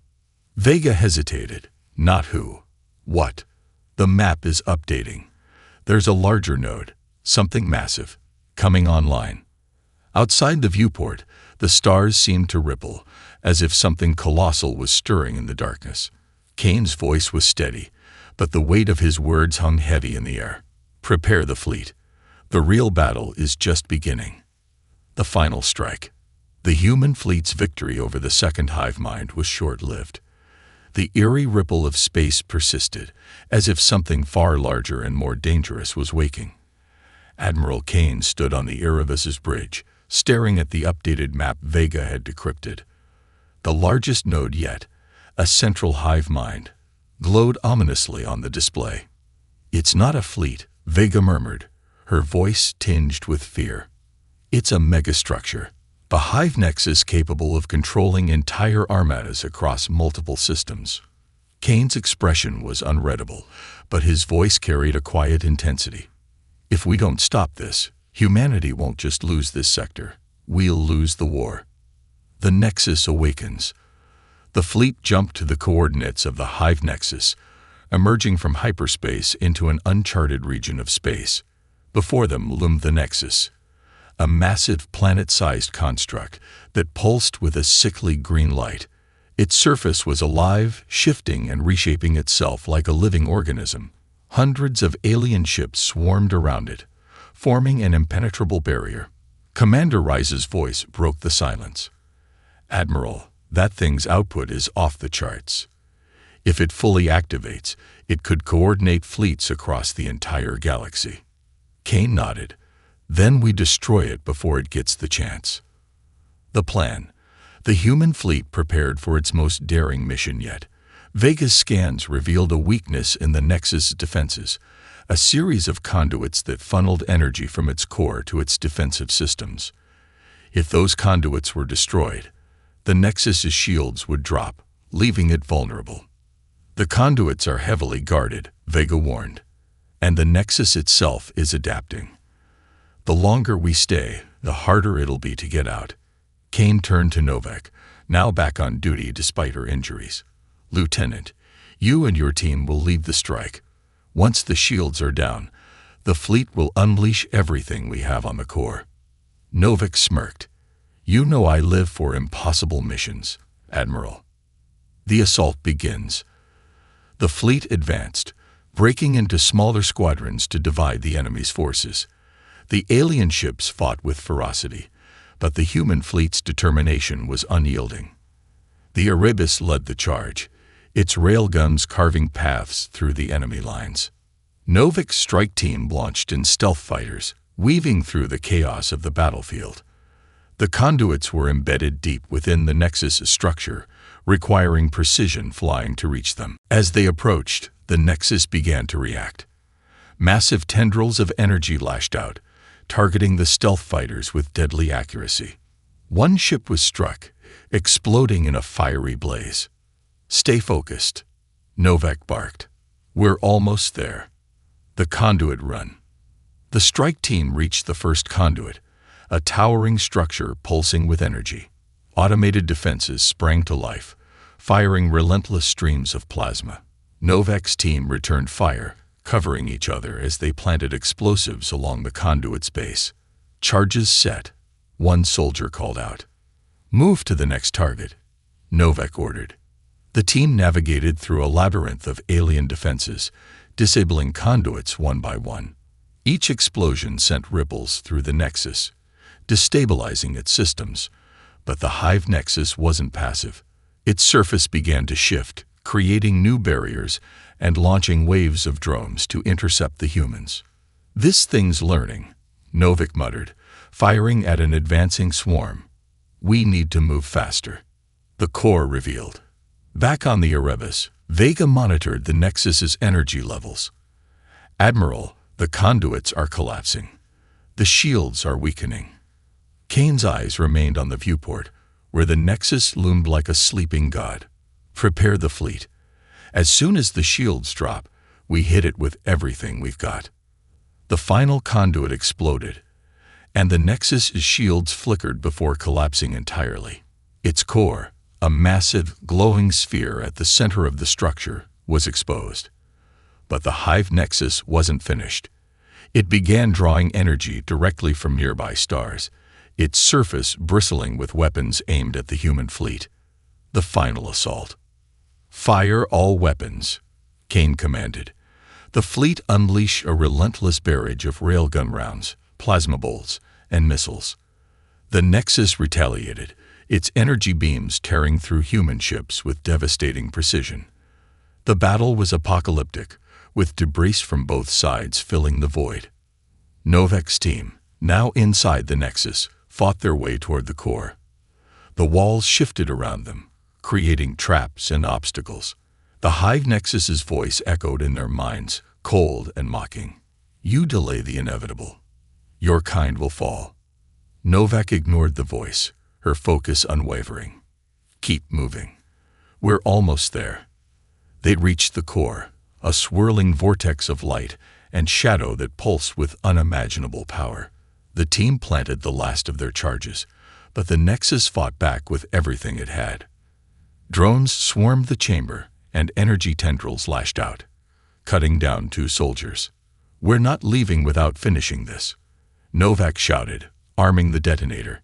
Vega hesitated. Not who. What? The map is updating. There's a larger node, something massive, coming online. Outside the viewport, the stars seemed to ripple, as if something colossal was stirring in the darkness. Kane's voice was steady, but the weight of his words hung heavy in the air. Prepare the fleet. The real battle is just beginning. The final strike. The human fleet's victory over the second hive mind was short-lived. The eerie ripple of space persisted, as if something far larger and more dangerous was waking. Admiral Kane stood on the Erebus's bridge, staring at the updated map Vega had decrypted. The largest node yet, a central hive mind, glowed ominously on the display. It's not a fleet, Vega murmured, her voice tinged with fear. It's a megastructure. A hive nexus capable of controlling entire armadas across multiple systems. Kane's expression was unreadable, but his voice carried a quiet intensity. If we don't stop this, humanity won't just lose this sector, we'll lose the war. The nexus awakens. The fleet jumped to the coordinates of the hive nexus, emerging from hyperspace into an uncharted region of space. Before them loomed the nexus, a massive planet-sized construct that pulsed with a sickly green light. Its surface was alive, shifting and reshaping itself like a living organism. Hundreds of alien ships swarmed around it, forming an impenetrable barrier. Commander Rice's voice broke the silence. Admiral, that thing's output is off the charts. If it fully activates, it could coordinate fleets across the entire galaxy. Kane nodded. Then we destroy it before it gets the chance. The plan. The human fleet prepared for its most daring mission yet. Vega's scans revealed a weakness in the Nexus' defenses, a series of conduits that funneled energy from its core to its defensive systems. If those conduits were destroyed, the Nexus' shields would drop, leaving it vulnerable. The conduits are heavily guarded, Vega warned, and the Nexus itself is adapting. The longer we stay, the harder it'll be to get out. Kane turned to Novak, now back on duty despite her injuries. Lieutenant, you and your team will lead the strike. Once the shields are down, the fleet will unleash everything we have on the core. Novak smirked. You know I live for impossible missions, Admiral. The assault begins. The fleet advanced, breaking into smaller squadrons to divide the enemy's forces. The alien ships fought with ferocity, but the human fleet's determination was unyielding. The Erebus led the charge, its railguns carving paths through the enemy lines. Novak's strike team launched in stealth fighters, weaving through the chaos of the battlefield. The conduits were embedded deep within the Nexus structure, requiring precision flying to reach them. As they approached, the Nexus began to react. Massive tendrils of energy lashed out, targeting the stealth fighters with deadly accuracy. One ship was struck, exploding in a fiery blaze. Stay focused, Novak barked. We're almost there. The conduit run. The strike team reached the first conduit, a towering structure pulsing with energy. Automated defenses sprang to life, firing relentless streams of plasma. Novak's team returned fire, covering each other as they planted explosives along the conduit's base. Charges set. One soldier called out. "Move to the next target," Novak ordered. The team navigated through a labyrinth of alien defenses, disabling conduits one by one. Each explosion sent ripples through the Nexus, destabilizing its systems. But the Hive Nexus wasn't passive. Its surface began to shift, creating new barriers and launching waves of drones to intercept the humans. "This thing's learning," Novak muttered, firing at an advancing swarm. "We need to move faster." The core revealed. Back on the Erebus, Vega monitored the Nexus's energy levels. "Admiral, the conduits are collapsing. The shields are weakening." Kane's eyes remained on the viewport, where the Nexus loomed like a sleeping god. "Prepare the fleet. As soon as the shields drop, we hit it with everything we've got." The final conduit exploded, and the Nexus's shields flickered before collapsing entirely. Its core, a massive, glowing sphere at the center of the structure, was exposed. But the Hive Nexus wasn't finished. It began drawing energy directly from nearby stars, its surface bristling with weapons aimed at the human fleet. The final assault. "Fire all weapons," Kane commanded. The fleet unleashed a relentless barrage of railgun rounds, plasma bolts, and missiles. The Nexus retaliated, its energy beams tearing through human ships with devastating precision. The battle was apocalyptic, with debris from both sides filling the void. Novak's team, now inside the Nexus, fought their way toward the core. The walls shifted around them, creating traps and obstacles. The Hive Nexus's voice echoed in their minds, cold and mocking. "You delay the inevitable. Your kind will fall." Novak ignored the voice, her focus unwavering. "Keep moving. We're almost there." They reached the core, a swirling vortex of light and shadow that pulsed with unimaginable power. The team planted the last of their charges, but the Nexus fought back with everything it had. Drones swarmed the chamber, and energy tendrils lashed out, cutting down 2 soldiers. "We're not leaving without finishing this," Novak shouted, arming the detonator.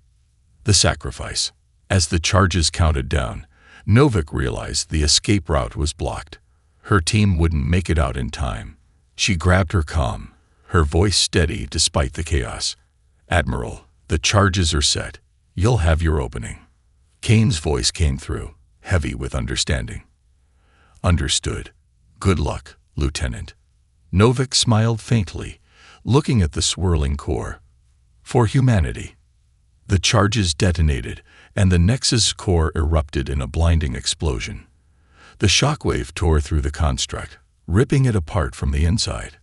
The sacrifice. As the charges counted down, Novak realized the escape route was blocked. Her team wouldn't make it out in time. She grabbed her comm, her voice steady despite the chaos. "Admiral, the charges are set. You'll have your opening." Kane's voice came through, heavy with understanding. "Understood. Good luck, Lieutenant." Novak smiled faintly, looking at the swirling core. "For humanity." The charges detonated, and the Nexus core erupted in a blinding explosion. The shockwave tore through the construct, ripping it apart from the inside.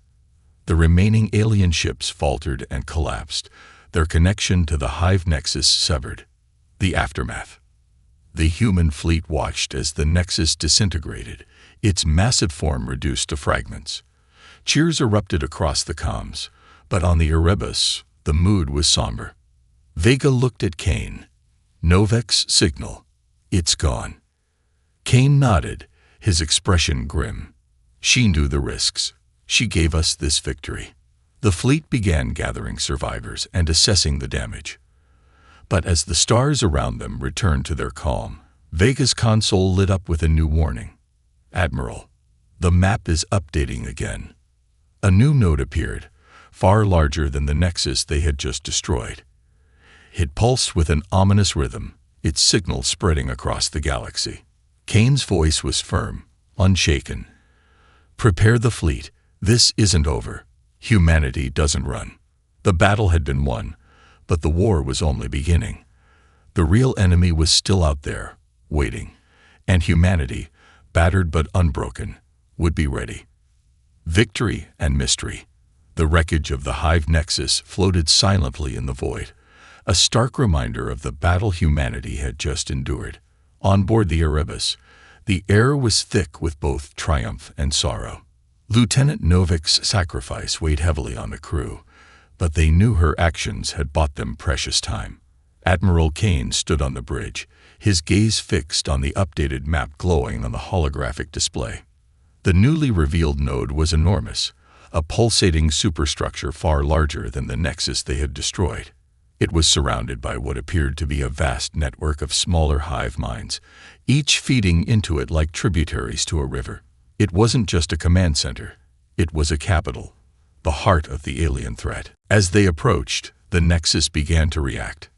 The remaining alien ships faltered and collapsed, their connection to the Hive Nexus severed. The aftermath. The human fleet watched as the Nexus disintegrated, its massive form reduced to fragments. Cheers erupted across the comms, but on the Erebus, the mood was somber. Vega looked at Kane. "Novak's signal. It's gone." Kane nodded, his expression grim. "She knew the risks. She gave us this victory." The fleet began gathering survivors and assessing the damage. But as the stars around them returned to their calm, Vega's console lit up with a new warning. "Admiral, the map is updating again." A new node appeared, far larger than the Nexus they had just destroyed. It pulsed with an ominous rhythm, its signal spreading across the galaxy. Kane's voice was firm, unshaken. "Prepare the fleet. This isn't over. Humanity doesn't run." The battle had been won, but the war was only beginning. The real enemy was still out there, waiting, and humanity, battered but unbroken, would be ready. Victory and mystery. The wreckage of the Hive Nexus floated silently in the void, a stark reminder of the battle humanity had just endured. On board the Erebus, the air was thick with both triumph and sorrow. Lieutenant Novak's sacrifice weighed heavily on the crew, but they knew her actions had bought them precious time. Admiral Kane stood on the bridge, his gaze fixed on the updated map glowing on the holographic display. The newly revealed node was enormous, a pulsating superstructure far larger than the nexus they had destroyed. It was surrounded by what appeared to be a vast network of smaller hive minds, each feeding into it like tributaries to a river. It wasn't just a command center. It was a capital, the heart of the alien threat. As they approached, the nexus began to react.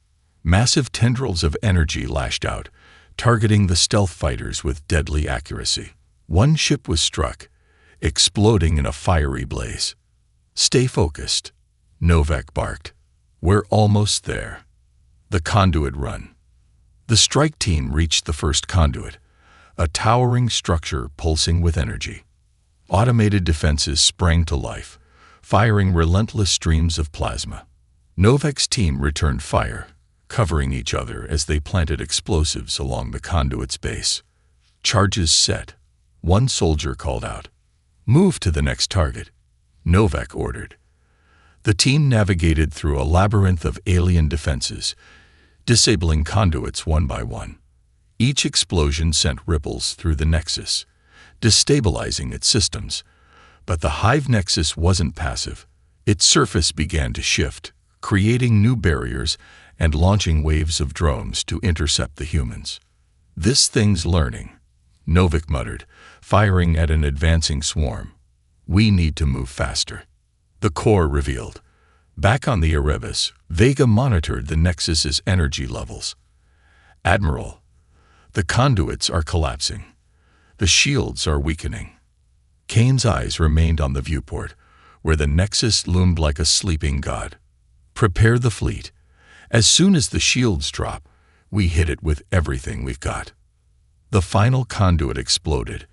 Massive tendrils of energy lashed out, targeting the stealth fighters with deadly accuracy. One ship was struck, exploding in a fiery blaze. "Stay focused," Novak barked. "We're almost there." The conduit run. The strike team reached the first conduit, a towering structure pulsing with energy. Automated defenses sprang to life, firing relentless streams of plasma. Novak's team returned fire, covering each other as they planted explosives along the conduit's base. Charges set. One soldier called out, "Move to the next target," Novak ordered. The team navigated through a labyrinth of alien defenses, disabling conduits one by one. Each explosion sent ripples through the nexus, destabilizing its systems. But the hive nexus wasn't passive. Its surface began to shift, creating new barriers and launching waves of drones to intercept the humans. "This thing's learning," Novak muttered, firing at an advancing swarm. "We need to move faster." The core revealed. Back on the Erebus, Vega monitored the Nexus's energy levels. "Admiral, the conduits are collapsing. The shields are weakening." Kane's eyes remained on the viewport, where the Nexus loomed like a sleeping god. "Prepare the fleet. As soon as the shields drop, we hit it with everything we've got." The final conduit exploded,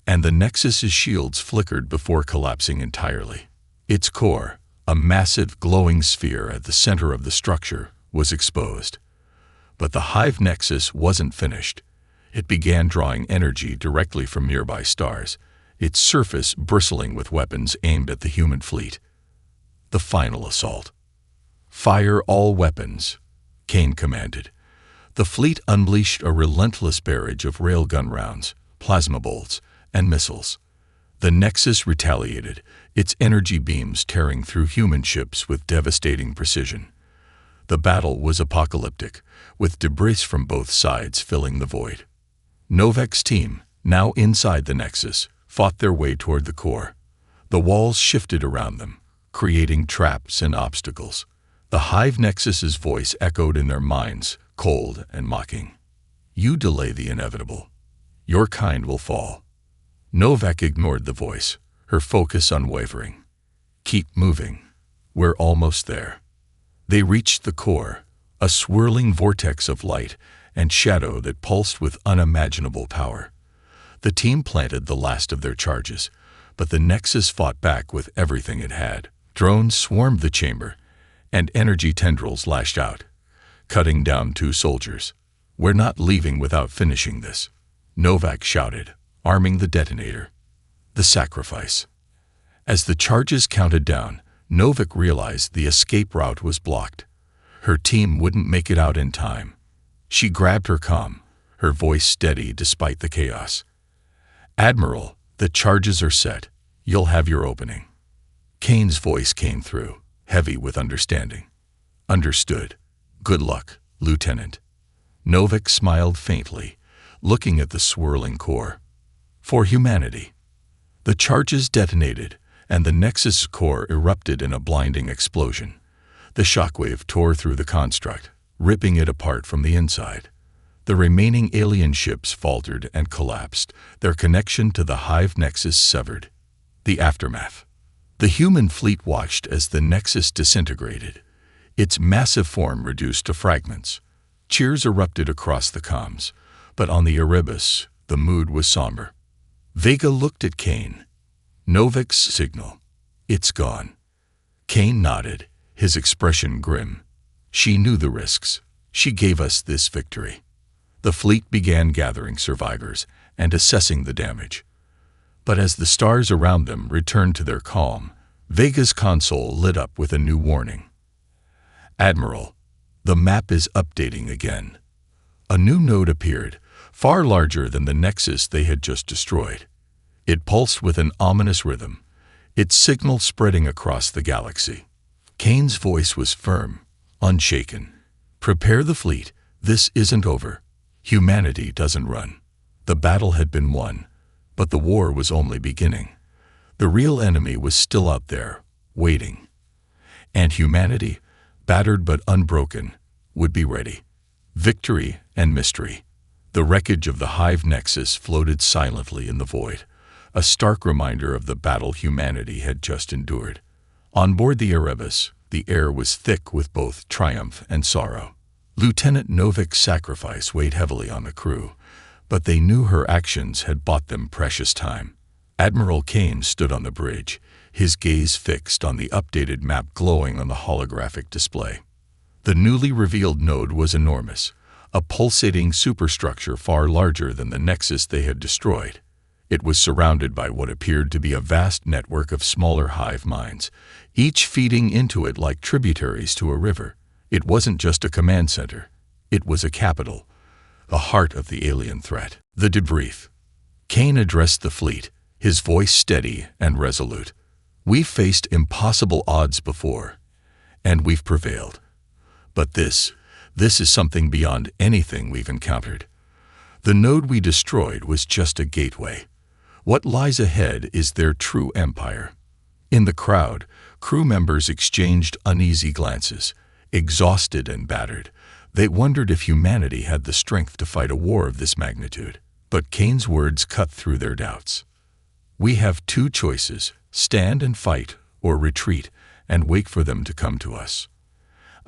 and the Nexus's shields flickered before collapsing entirely. Its core, a massive glowing sphere at the center of the structure, was exposed. But the hive nexus wasn't finished. It began drawing energy directly from nearby stars, its surface bristling with weapons aimed at the human fleet. The final assault. "Fire all weapons," Kane commanded. The fleet unleashed a relentless barrage of railgun rounds, plasma bolts, and missiles. The Nexus retaliated, its energy beams tearing through human ships with devastating precision. The battle was apocalyptic, with debris from both sides filling the void. Novak's team, now inside the Nexus, fought their way toward the core. The walls shifted around them, creating traps and obstacles. The hive Nexus's voice echoed in their minds, cold and mocking. "You delay the inevitable. Your kind will fall." Novak ignored the voice, her focus unwavering. "Keep moving. We're almost there." They reached the core, a swirling vortex of light and shadow that pulsed with unimaginable power. The team planted the last of their charges, but the Nexus fought back with everything it had. Drones swarmed the chamber, and energy tendrils lashed out, cutting down 2 soldiers. "We're not leaving without finishing this," Novak shouted, arming the detonator. The sacrifice. As the charges counted down, Novak realized the escape route was blocked. Her team wouldn't make it out in time. She grabbed her comm, her voice steady despite the chaos. "Admiral, the charges are set. You'll have your opening." Kane's voice came through, heavy with understanding. "Understood. Good luck, Lieutenant." Novak smiled faintly, looking at the swirling core. "For humanity." The charges detonated, and the Nexus core erupted in a blinding explosion. The shockwave tore through the construct, ripping it apart from the inside. The remaining alien ships faltered and collapsed, their connection to the hive Nexus severed. The aftermath. The human fleet watched as the Nexus disintegrated, its massive form reduced to fragments. Cheers erupted across the comms, but on the Erebus, the mood was somber. Vega looked at Kane. "Novak's signal. It's gone." Kane nodded, his expression grim. "She knew the risks. She gave us this victory." The fleet began gathering survivors and assessing the damage. But as the stars around them returned to their calm, Vega's console lit up with a new warning. "Admiral, The map is updating again. A new node appeared, far larger than the nexus they had just destroyed. It pulsed with an ominous rhythm, its signal spreading across the galaxy. Kane's voice was firm, unshaken. "Prepare the fleet. This isn't over. Humanity doesn't run." The battle had been won, but the war was only beginning. The real enemy was still out there, waiting. And humanity, battered but unbroken, would be ready. Victory and mystery. The wreckage of the Hive Nexus floated silently in the void, a stark reminder of the battle humanity had just endured. On board the Erebus, the air was thick with both triumph and sorrow. Lieutenant Novik's sacrifice weighed heavily on the crew, but they knew her actions had bought them precious time. Admiral Kane stood on the bridge, his gaze fixed on the updated map glowing on the holographic display. The newly revealed node was enormous, a pulsating superstructure far larger than the nexus they had destroyed. It was surrounded by what appeared to be a vast network of smaller hive minds, each feeding into it like tributaries to a river. It wasn't just a command center. It was a capital, the heart of the alien threat. The debrief. Kane addressed the fleet, his voice steady and resolute. "We've faced impossible odds before, and we've prevailed. But this is something beyond anything we've encountered. The node we destroyed was just a gateway. What lies ahead is their true empire." In the crowd, crew members exchanged uneasy glances. Exhausted and battered, they wondered if humanity had the strength to fight a war of this magnitude. But Kane's words cut through their doubts. "We have two choices: stand and fight, or retreat and wait for them to come to us.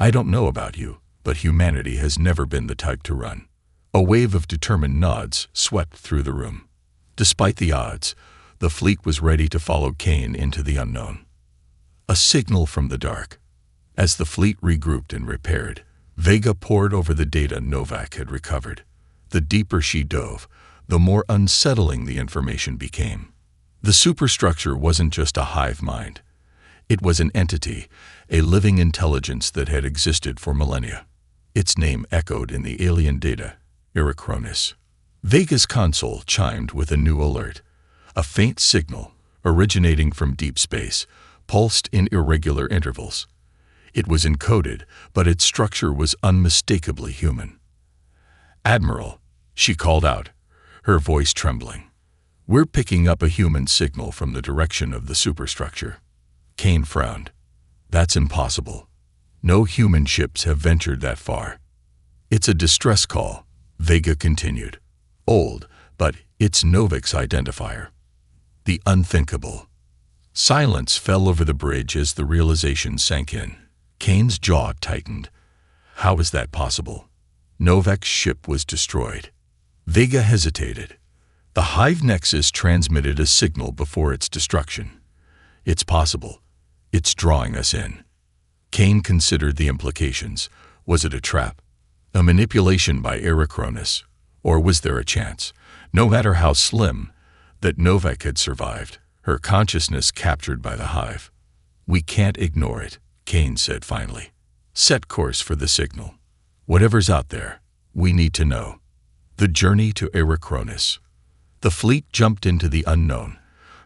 I don't know about you, but humanity has never been the type to run." A wave of determined nods swept through the room. Despite the odds, the fleet was ready to follow Kane into the unknown. A signal from the dark. As the fleet regrouped and repaired, Vega pored over the data Novak had recovered. The deeper she dove, the more unsettling the information became. The superstructure wasn't just a hive mind. It was an entity, a living intelligence that had existed for millennia. Its name echoed in the alien data, Erechronis. Vega's console chimed with a new alert. A faint signal, originating from deep space, pulsed in irregular intervals. It was encoded, but its structure was unmistakably human. "Admiral," she called out, her voice trembling. "We're picking up a human signal from the direction of the superstructure." Kane frowned. "That's impossible. No human ships have ventured that far." "It's a distress call," Vega continued. "Old, but it's Novik's identifier. The unthinkable." Silence fell over the bridge as the realization sank in. Kane's jaw tightened. How was that possible? Novik's ship was destroyed. Vega hesitated. The Hive Nexus transmitted a signal before its destruction. "It's possible. It's drawing us in." Kane considered the implications. Was it a trap? A manipulation by Erechronis? Or was there a chance, no matter how slim, that Novik had survived, her consciousness captured by the Hive? "We can't ignore it," Kane said finally. "Set course for the signal. Whatever's out there, we need to know." The journey to Erechronis. The fleet jumped into the unknown,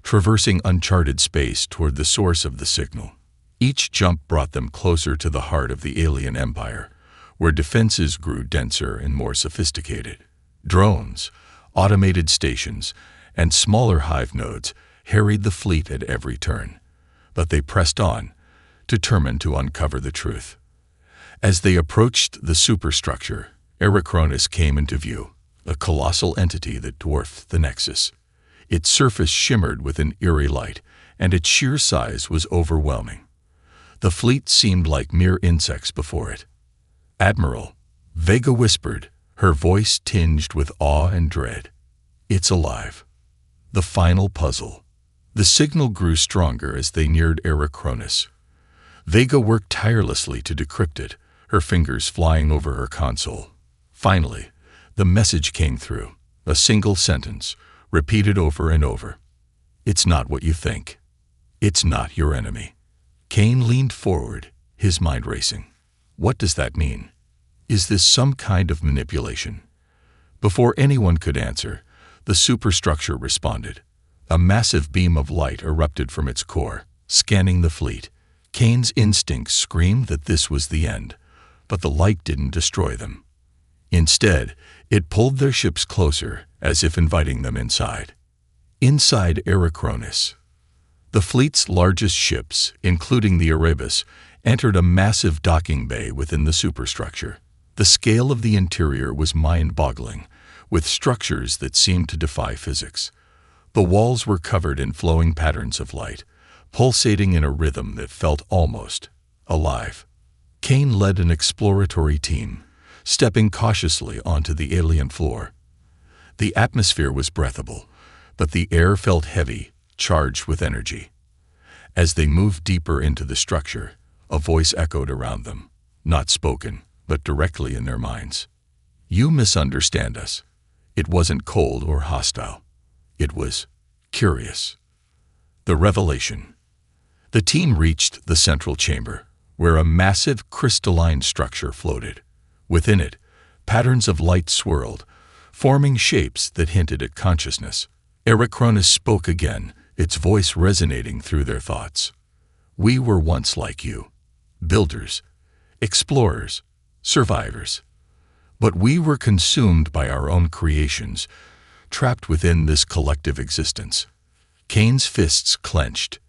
traversing uncharted space toward the source of the signal. Each jump brought them closer to the heart of the alien empire, where defenses grew denser and more sophisticated. Drones, automated stations, and smaller hive nodes harried the fleet at every turn. But they pressed on, determined to uncover the truth. As they approached the superstructure, Erechronis came into view, a colossal entity that dwarfed the Nexus. Its surface shimmered with an eerie light, and its sheer size was overwhelming. The fleet seemed like mere insects before it. "Admiral," Vega whispered, her voice tinged with awe and dread. "It's alive." The final puzzle. The signal grew stronger as they neared Erechronis. Vega worked tirelessly to decrypt it, her fingers flying over her console. Finally, the message came through, a single sentence, repeated over and over. "It's not what you think. It's not your enemy." Kane leaned forward, his mind racing. What does that mean? Is this some kind of manipulation? Before anyone could answer, the superstructure responded. A massive beam of light erupted from its core, scanning the fleet. Kane's instincts screamed that this was the end, but the light didn't destroy them. Instead, it pulled their ships closer, as if inviting them inside. Inside Erechronis, the fleet's largest ships, including the Erebus, entered a massive docking bay within the superstructure. The scale of the interior was mind-boggling, with structures that seemed to defy physics. The walls were covered in flowing patterns of light, pulsating in a rhythm that felt almost alive. Kane led an exploratory team, stepping cautiously onto the alien floor. The atmosphere was breathable, but the air felt heavy, charged with energy. As they moved deeper into the structure, a voice echoed around them, not spoken, but directly in their minds. "You misunderstand us." It wasn't cold or hostile. It was curious. The revelation. The team reached the central chamber, where a massive crystalline structure floated. Within it, patterns of light swirled, forming shapes that hinted at consciousness. Erechronis spoke again, its voice resonating through their thoughts. "We were once like you, builders, explorers, survivors. But we were consumed by our own creations, trapped within this collective existence." Kane's fists clenched.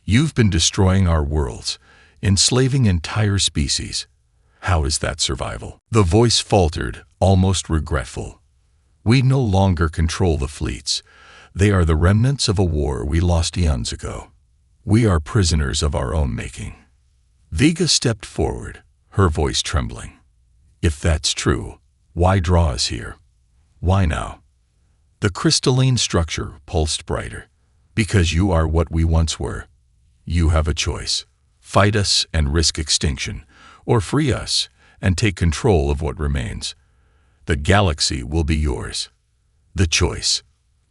"You've been destroying our worlds, enslaving entire species. How is that survival?" The voice faltered, almost regretful. "We no longer control the fleets. They are the remnants of a war we lost eons ago. We are prisoners of our own making." Vega stepped forward, her voice trembling. "If that's true, why draw us here? Why now?" The crystalline structure pulsed brighter. "Because you are what we once were. You have a choice. Fight us and risk extinction, or free us and take control of what remains. The galaxy will be yours." The choice.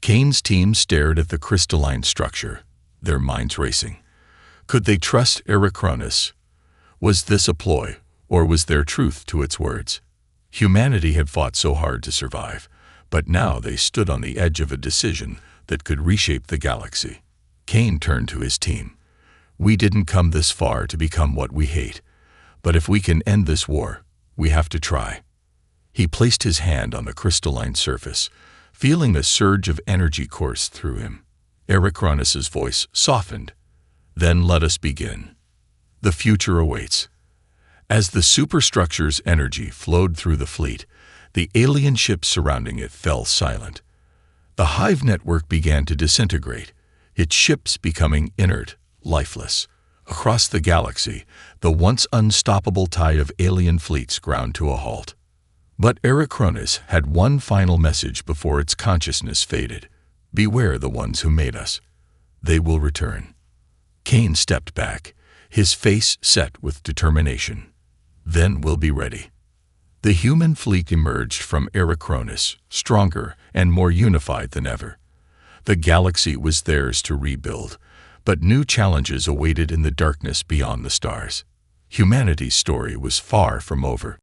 Kane's team stared at the crystalline structure, their minds racing. Could they trust Erechronis? Was this a ploy, or was there truth to its words? Humanity had fought so hard to survive, but now they stood on the edge of a decision that could reshape the galaxy. Kane turned to his team. "We didn't come this far to become what we hate, but if we can end this war, we have to try." He placed his hand on the crystalline surface, feeling a surge of energy course through him. Erechronis' voice softened. "Then let us begin. The future awaits." As the superstructure's energy flowed through the fleet, the alien ships surrounding it fell silent. The hive network began to disintegrate, its ships becoming inert, lifeless. Across the galaxy, the once unstoppable tide of alien fleets ground to a halt. But Erechronis had one final message before its consciousness faded. "Beware the ones who made us. They will return." Kane stepped back, his face set with determination. "Then we'll be ready." The human fleet emerged from Erechronis, stronger and more unified than ever. The galaxy was theirs to rebuild, but new challenges awaited in the darkness beyond the stars. Humanity's story was far from over.